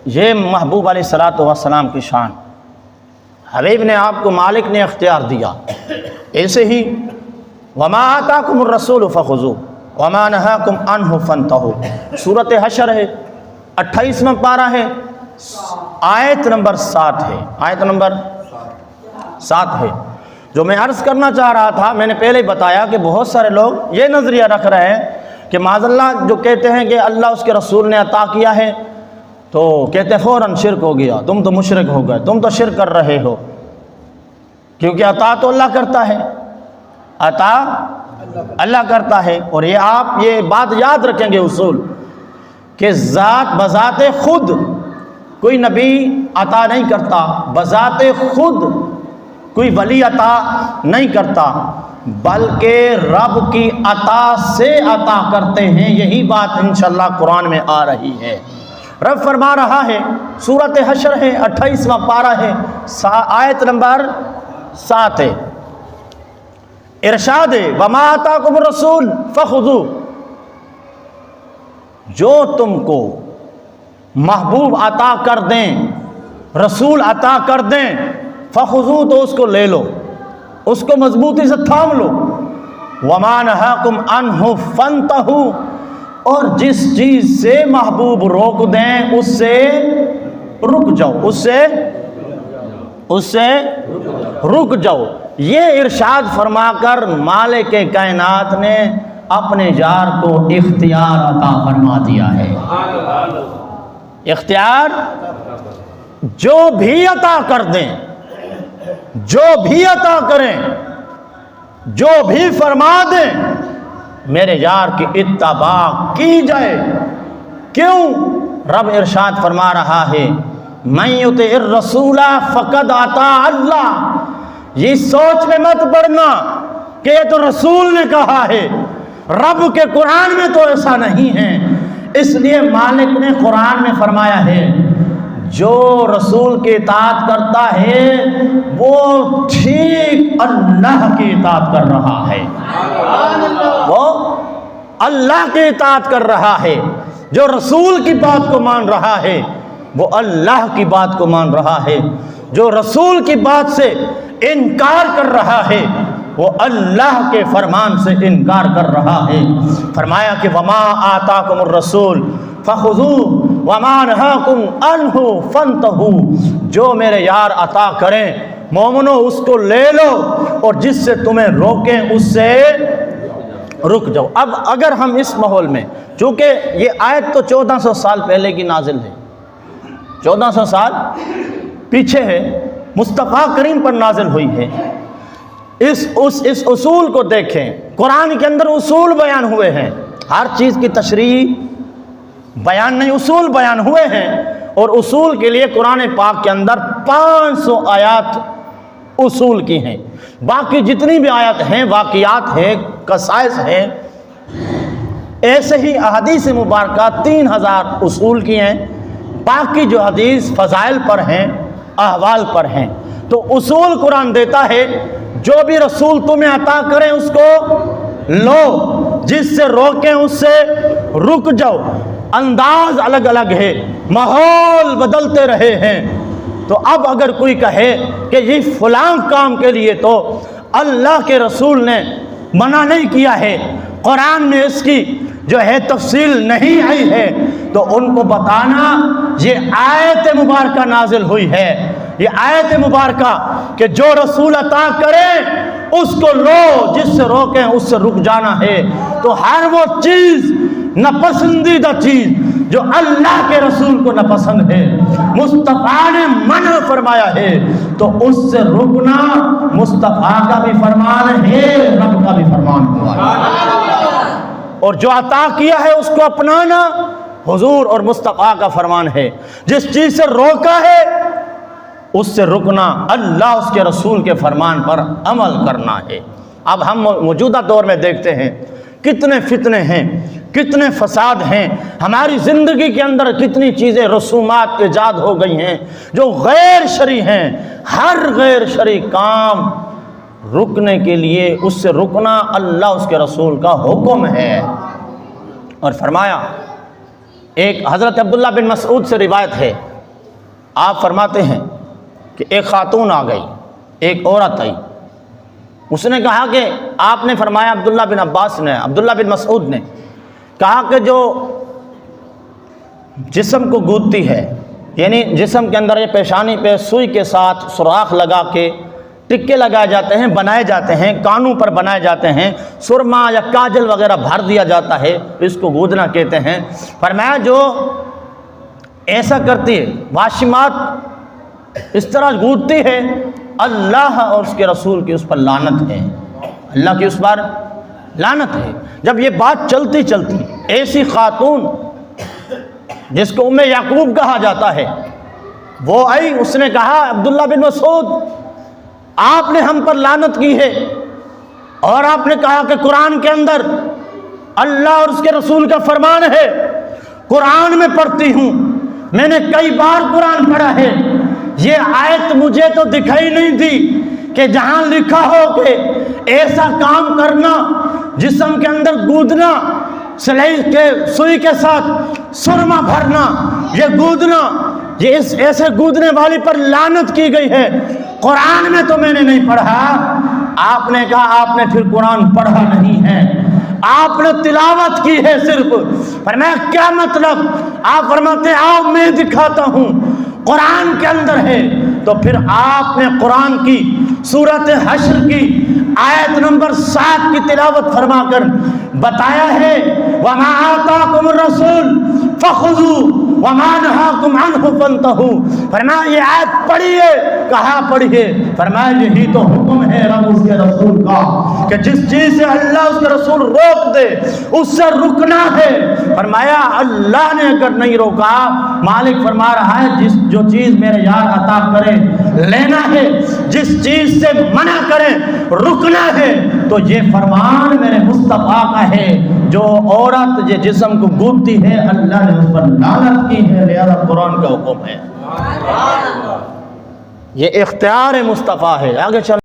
یہ محبوب علیہ الصلوۃ والسلام کی شان، حبیب نے آپ کو مالک نے اختیار دیا۔ ایسے ہی وما آتاکم الرسول فخذوہ وما نہاکم عنہ فانتہوا، سورۃ حشر ہے، 28واں پارہ ہے، آیت نمبر 7 ہے، آیت نمبر 7 ہے۔ جو میں عرض کرنا چاہ رہا تھا، میں نے پہلے ہی بتایا کہ بہت سارے لوگ یہ نظریہ رکھ رہے ہیں کہ معاذ اللہ جو کہتے ہیں کہ اللہ اس کے رسول نے عطا کیا ہے تو کہتے ہیں فوراً شرک ہو گیا، تم تو مشرک ہو گئے، تم تو شرک کر رہے ہو، کیونکہ عطا تو اللہ کرتا ہے، عطا اللہ کرتا ہے۔ اور یہ آپ یہ بات یاد رکھیں گے اصول کہ ذات بذات خود کوئی نبی عطا نہیں کرتا، بذات خود کوئی ولی عطا نہیں کرتا، بلکہ رب کی عطا سے عطا کرتے ہیں۔ یہی بات انشاءاللہ قرآن میں آ رہی ہے۔ رب فرما رہا ہے، سورۃ حشر ہے، 28واں پارہ ہے، آیت نمبر 7 ہے، ارشاد ہے وما آتاکم الرسول فخذوہ، جو تم کو محبوب عطا کر دیں، رسول عطا کر دیں، فخذوہ تو اس کو لے لو، اس کو مضبوطی سے تھام لو، وما نہاکم عنہ فانتہوا، اور جس چیز سے محبوب روک دیں اس سے رک جاؤ، اس سے رک جاؤ۔ یہ ارشاد فرما کر مالک کائنات نے اپنے یار کو اختیار عطا فرما دیا ہے۔ اختیار جو بھی عطا کر دیں، جو بھی عطا کریں، جو بھی فرما دیں، میرے یار کی اتباع کی جائے۔ کیوں؟ رب ارشاد فرما رہا ہے من یطع الرسول فقد اطاع اللہ۔ یہ سوچ میں مت پڑنا کہ یہ تو رسول نے کہا ہے، رب کے قرآن میں تو ایسا نہیں ہے۔ اس لیے مالک نے قرآن میں فرمایا ہے جو رسول کی اطاعت کرتا ہے وہ ٹھیک اللہ کی اطاعت کر رہا ہے، وہ اللہ کی اطاعت کر رہا ہے۔ جو رسول کی بات کو مان رہا ہے وہ اللہ کی بات کو مان رہا ہے، جو رسول کی بات سے انکار کر رہا ہے وہ اللہ کے فرمان سے انکار کر رہا ہے۔ فرمایا کہ وما آتاکم الرسول فخذوہ وما نہاکم عنہ فانتہوا، جو میرے یار عطا کریں مومنو اس کو لے لو، اور جس سے تمہیں روکیں اس سے رک جاؤ۔ اب اگر ہم اس ماحول میں، چونکہ یہ آیت تو 1400 سال پہلے کی نازل ہے، 1400 سال پیچھے ہے، مصطفیٰ کریم پر نازل ہوئی ہے۔ اس اصول کو دیکھیں، قرآن کے اندر اصول بیان ہوئے ہیں، ہر چیز کی تشریح بیان نہیں، اصول بیان ہوئے ہیں، اور اصول کے لیے قرآن پاک کے اندر 500 آیات اصول کی ہیں۔ باقی جتنی بھی آیات ہیں واقعات ہیں، قصائص ہیں، ایسے ہی احادیث مبارکہ 3000 اصول کی ہیں، باقی جو حدیث فضائل پر ہیں، احوال پر ہیں۔ تو اصول قرآن دیتا ہے جو بھی رسول تمہیں عطا کریں اس کو لو، جس سے روکیں اس سے رک جاؤ۔ انداز الگ الگ ہے، ماحول بدلتے رہے ہیں، تو اب اگر کوئی کہے کہ یہ فلاں کام کے لیے تو اللہ کے رسول نے منع نہیں کیا ہے، قرآن میں اس کی جو ہے تفصیل نہیں آئی ہے، تو ان کو بتانا یہ آیت مبارکہ نازل ہوئی ہے، یہ آیت مبارکہ کہ جو رسول عطا کرے اس کو لو، جس سے روکیں اس سے رک جانا ہے۔ تو ہر وہ چیز ناپسندیدہ چیز جو اللہ کے رسول کو ناپسند ہے، مصطفیٰ نے منع فرمایا ہے، تو اس سے رکنا مصطفیٰ کا بھی فرمان ہے، رب کا بھی فرمان ہوا ہے، اور جو عطا کیا ہے اس کو اپنانا حضور اور مصطفیٰ کا فرمان ہے۔ جس چیز سے روکا ہے اس سے رکنا اللہ اس کے رسول کے فرمان پر عمل کرنا ہے۔ اب ہم موجودہ دور میں دیکھتے ہیں کتنے فتنے ہیں، کتنے فساد ہیں، ہماری زندگی کے اندر کتنی چیزیں رسومات ایجاد ہو گئی ہیں جو غیر شرعی ہیں۔ ہر غیر شرعی کام رکنے کے لیے اس سے رکنا اللہ اس کے رسول کا حکم ہے۔ اور فرمایا، ایک حضرت عبداللہ بن مسعود سے روایت ہے آپ فرماتے ہیں کہ ایک خاتون آ گئی، ایک عورت آئی، اس نے کہا کہ آپ نے فرمایا، عبداللہ بن عباس نے، عبداللہ بن مسعود نے کہا کہ جو جسم کو گودتی ہے، یعنی جسم کے اندر یہ پیشانی پہ سوئی کے ساتھ سوراخ لگا کے ٹکے لگائے جاتے ہیں، بنائے جاتے ہیں، کانوں پر بنائے جاتے ہیں، سرما یا کاجل وغیرہ بھر دیا جاتا ہے، اس کو گودنا کہتے ہیں۔ فرمایا جو ایسا کرتی ہے، واشمات اس طرح گودتی ہے، اللہ اور اس کے رسول کی اس پر لعنت ہے، اللہ کی اس پر لعنت ہے۔ جب یہ بات چلتی چلتی ایسی خاتون جس کو ام یعقوب کہا جاتا ہے وہ آئی، اس نے کہا عبداللہ بن مسعود آپ نے ہم پر لعنت کی ہے، اور آپ نے کہا کہ قرآن کے اندر اللہ اور اس کے رسول کا فرمان ہے، قرآن میں پڑھتی ہوں، میں نے کئی بار قرآن پڑھا ہے، یہ آیت مجھے تو دکھائی نہیں دی کہ جہاں لکھا ہو کہ ایسا کام کرنا، جسم کے اندر گودنا، سلائی کے سوئی کے ساتھ سرما بھرنا، یہ گودنا، یہ اس ایسے گودنے والی پر لعنت کی گئی ہے، قرآن میں تو میں نے نہیں پڑھا۔ آپ نے کہا آپ نے پھر قرآن پڑھا نہیں ہے، آپ نے تلاوت کی ہے صرف۔ فرمایا کیا مطلب؟ آپ فرماتے ہیں آؤ میں دکھاتا ہوں، قرآن کے اندر ہے۔ تو پھر آپ نے قرآن کی سورۃ حشر کی آیت نمبر 7 کی تلاوت فرما کر بتایا ہے، وَمَا آتَاكُمُ الرَّسُولُ فَخُذُوهُ وَمَا نَهَاكُمْ عَنْهُ فَانْتَهُوا۔ فرمایا یہ آیت پڑھیے، کہاں پڑھیے؟ فرمایا یہی تو حکم ہے رب اس کے رسول کا کہ جس چیز سے اللہ اس کے رسول روک دے اس سے رکنا ہے۔ فرمایا اللہ نے اگر نہیں روکا، مالک فرما رہا ہے جو چیز میرے یار عطا کرے لینا ہے، جس چیز سے منع کرے رکنا ہے، تو یہ فرمان میرے مصطفیٰ کا ہے۔ جو عورت یہ جسم کو گودتی ہے اللہ نے اس پر لعنت کی ہے، لہذا قرآن کا حکم ہے، یہ اختیار مصطفیٰ ہے۔ آگے چل